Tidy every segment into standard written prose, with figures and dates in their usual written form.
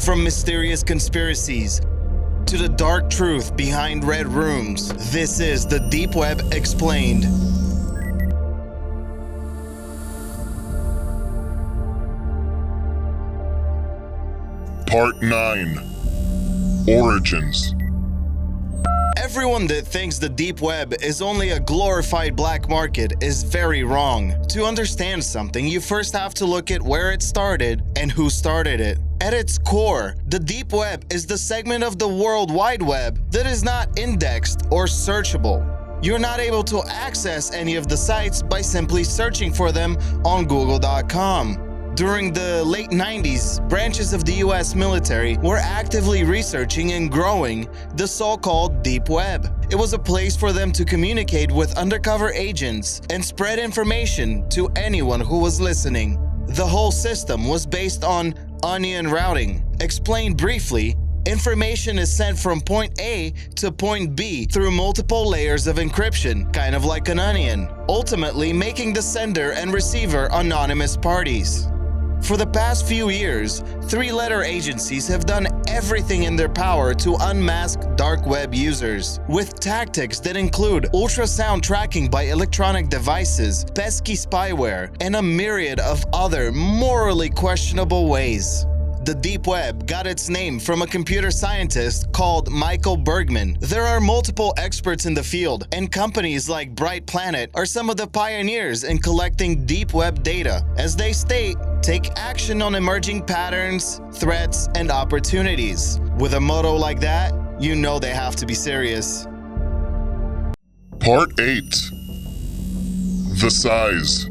From mysterious conspiracies to the dark truth behind red rooms, this is the Deep Web Explained. Part 9. Origins. Everyone that thinks the deep web is only a glorified black market is very wrong. To understand something, you first have to look at where it started and who started it. At its core, the deep web is the segment of the World Wide Web that is not indexed or searchable. You're not able to access any of the sites by simply searching for them on Google.com. During the late 90s, branches of the US military were actively researching and growing the so-called deep web. It was a place for them to communicate with undercover agents and spread information to anyone who was listening. The whole system was based on onion routing. Explained briefly, information is sent from point A to point B through multiple layers of encryption, kind of like an onion, ultimately making the sender and receiver anonymous parties. For the past few years, three-letter agencies have done everything in their power to unmask dark web users, with tactics that include ultrasound tracking by electronic devices, pesky spyware, and a myriad of other morally questionable ways. The deep web got its name from a computer scientist called Michael Bergman. There are multiple experts in the field, and companies like Bright Planet are some of the pioneers in collecting deep web data. As they state, take action on emerging patterns, threats, and opportunities. With a motto like that, you know they have to be serious. Part 8. The size.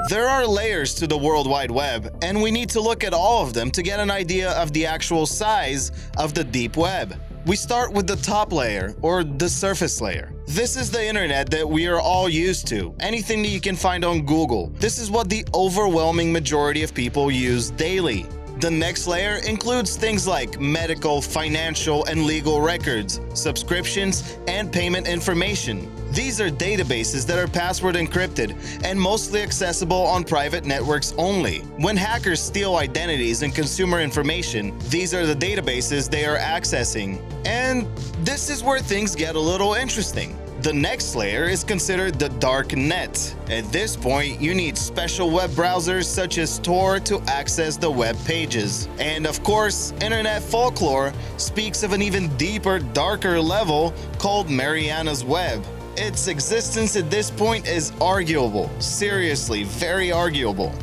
There are layers to the World Wide Web, and we need to look at all of them to get an idea of the actual size of the deep web. We start with the top layer, or the surface layer. This is the internet that we are all used to, anything that you can find on Google. This is what the overwhelming majority of people use daily. The next layer includes things like medical, financial, and legal records, subscriptions, and payment information. These are databases that are password encrypted and mostly accessible on private networks only. When hackers steal identities and consumer information, these are the databases they are accessing. And this is where things get a little interesting. The next layer is considered the dark net. At this point, you need special web browsers such as Tor to access the web pages. And of course, internet folklore speaks of an even deeper, darker level called Mariana's Web. Its existence at this point is arguable. Seriously, very arguable.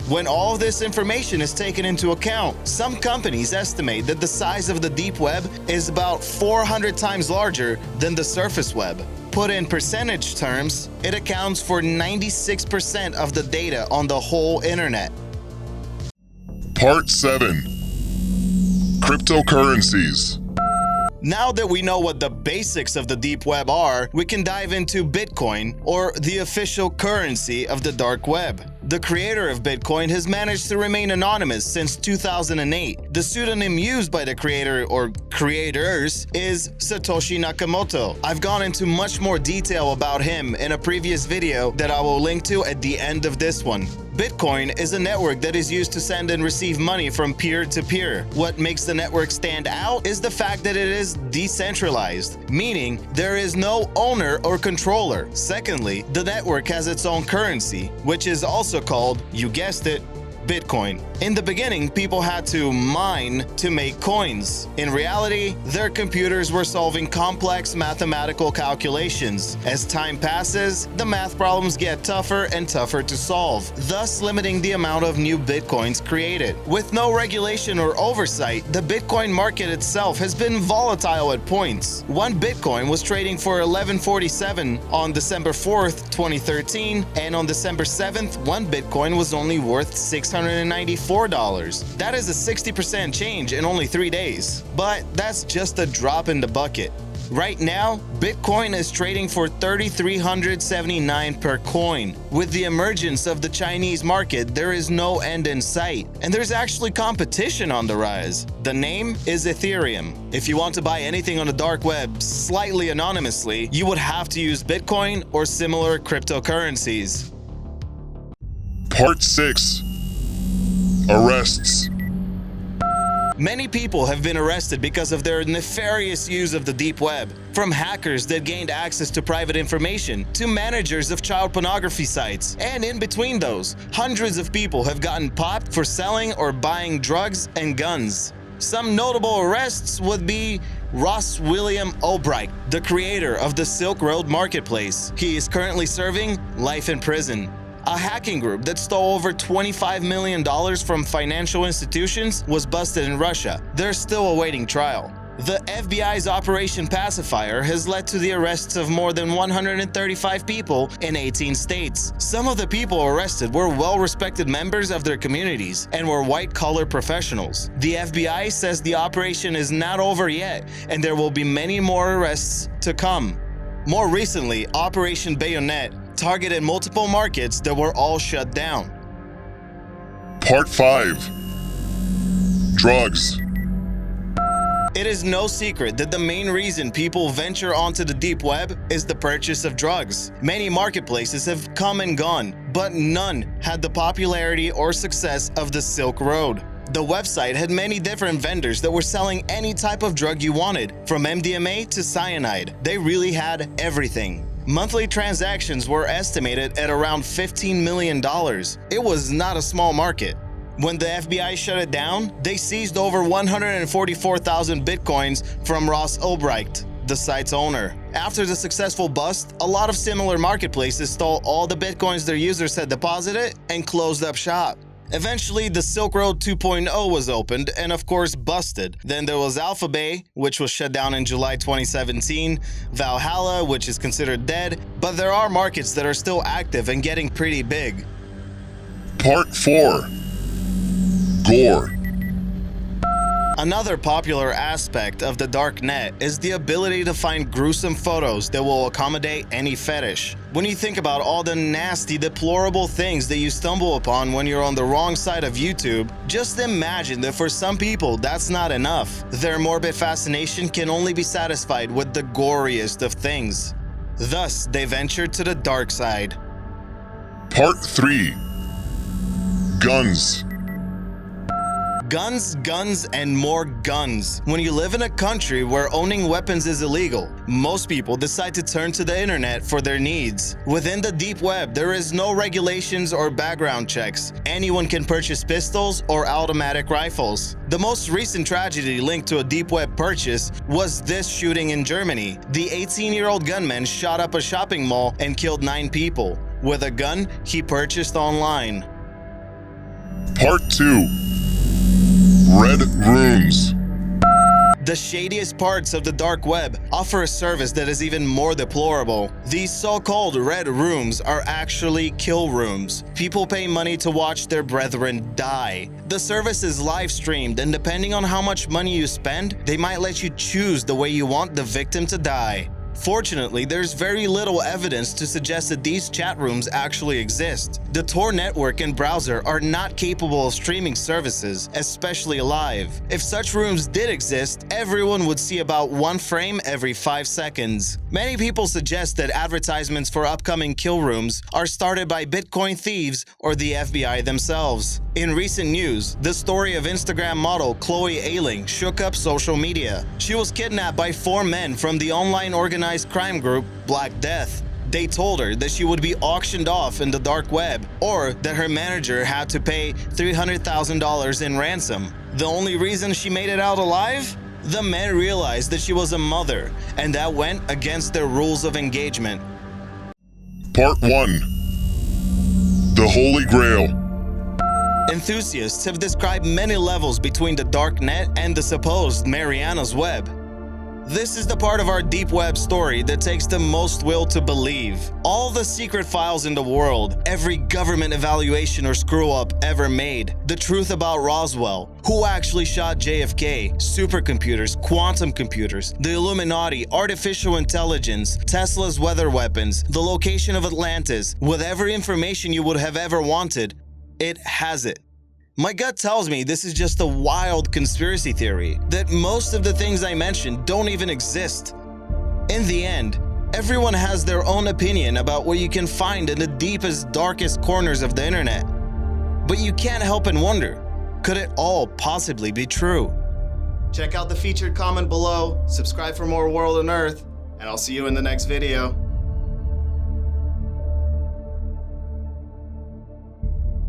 When all of this information is taken into account, some companies estimate that the size of the deep web is about 400 times larger than the surface web. Put in percentage terms, it accounts for 96% of the data on the whole internet. Part 7. Cryptocurrencies. Now that we know what the basics of the deep web are, we can dive into Bitcoin, or the official currency of the dark web. The creator of Bitcoin has managed to remain anonymous since 2008. The pseudonym used by the creator or creators is Satoshi Nakamoto. I've gone into much more detail about him in a previous video that I will link to at the end of this one. Bitcoin is a network that is used to send and receive money from peer to peer. What makes the network stand out is the fact that it is decentralized, meaning there is no owner or controller. Secondly, the network has its own currency, which is also called, you guessed it, Bitcoin. In the beginning, people had to mine to make coins. In reality, their computers were solving complex mathematical calculations. As time passes, the math problems get tougher and tougher to solve, thus limiting the amount of new Bitcoins created. With no regulation or oversight, the Bitcoin market itself has been volatile at points. One Bitcoin was trading for $11.47 on December 4th, 2013, and on December 7th, one Bitcoin was only worth $694. That is a 60% change in only 3 days. But that's just a drop in the bucket. Right now, Bitcoin is trading for $3,379 per coin. With the emergence of the Chinese market, there is no end in sight, and there's actually competition on the rise. The name is Ethereum. If you want to buy anything on the dark web slightly anonymously, you would have to use Bitcoin or similar cryptocurrencies. Part 6. Arrests. Many people have been arrested because of their nefarious use of the deep web, from hackers that gained access to private information to managers of child pornography sites. And in between those, hundreds of people have gotten popped for selling or buying drugs and guns. Some notable arrests would be Ross William Albright, the creator of the Silk Road Marketplace. He is currently serving life in prison. A hacking group that stole over $25 million from financial institutions was busted in Russia. They're still awaiting trial. The FBI's Operation Pacifier has led to the arrests of more than 135 people in 18 states. Some of the people arrested were well-respected members of their communities and were white-collar professionals. The FBI says the operation is not over yet, and there will be many more arrests to come. More recently, Operation Bayonet targeted multiple markets that were all shut down. Part 5. Drugs. It is no secret that the main reason people venture onto the deep web is the purchase of drugs. Many marketplaces have come and gone, but none had the popularity or success of the Silk Road. The website had many different vendors that were selling any type of drug you wanted, from MDMA to cyanide. They really had everything. Monthly transactions were estimated at around $15 million. It was not a small market. When the FBI shut it down, they seized over 144,000 bitcoins from Ross Albright, the site's owner. After the successful bust, a lot of similar marketplaces stole all the bitcoins their users had deposited and closed up shop. Eventually, the Silk Road 2.0 was opened and of course busted. Then there was Alphabay, which was shut down in July 2017, Valhalla, which is considered dead, but there are markets that are still active and getting pretty big. Part 4. Gore. Another popular aspect of the dark net is the ability to find gruesome photos that will accommodate any fetish. When you think about all the nasty, deplorable things that you stumble upon when you're on the wrong side of YouTube, just imagine that for some people that's not enough. Their morbid fascination can only be satisfied with the goriest of things. Thus, they venture to the dark side. Part 3. Guns. Guns, guns, and more guns. When you live in a country where owning weapons is illegal, most people decide to turn to the internet for their needs. Within the deep web, there is no regulations or background checks. Anyone can purchase pistols or automatic rifles. The most recent tragedy linked to a deep web purchase was this shooting in Germany. The 18-year-old gunman shot up a shopping mall and killed 9 people with a gun he purchased online. Part 2. Red Rooms. The shadiest parts of the dark web offer a service that is even more deplorable. These so-called red rooms are actually kill rooms. People pay money to watch their brethren die. The service is live streamed, and depending on how much money you spend, they might let you choose the way you want the victim to die. Fortunately, there's very little evidence to suggest that these chat rooms actually exist. The Tor network and browser are not capable of streaming services, especially live. If such rooms did exist, everyone would see about 1 frame every 5 seconds. Many people suggest that advertisements for upcoming kill rooms are started by Bitcoin thieves or the FBI themselves. In recent news, the story of Instagram model Chloe Ailing shook up social media. She was kidnapped by 4 men from the online organized crime group Black Death. They told her that she would be auctioned off in the dark web, or that her manager had to pay $300,000 in ransom. The only reason she made it out alive? The men realized that she was a mother, and that went against their rules of engagement. Part 1. The Holy Grail. Enthusiasts have described many levels between the dark net and the supposed Mariana's Web. This is the part of our deep web story that takes the most will to believe. All the secret files in the world, every government evaluation or screw-up ever made, the truth about Roswell, who actually shot JFK, supercomputers, quantum computers, the Illuminati, artificial intelligence, Tesla's weather weapons, the location of Atlantis, whatever information you would have ever wanted, it has it. My gut tells me this is just a wild conspiracy theory, that most of the things I mentioned don't even exist. In the end, everyone has their own opinion about what you can find in the deepest, darkest corners of the internet. But you can't help and wonder, could it all possibly be true? Check out the featured comment below, subscribe for more World Unearthed, and I'll see you in the next video.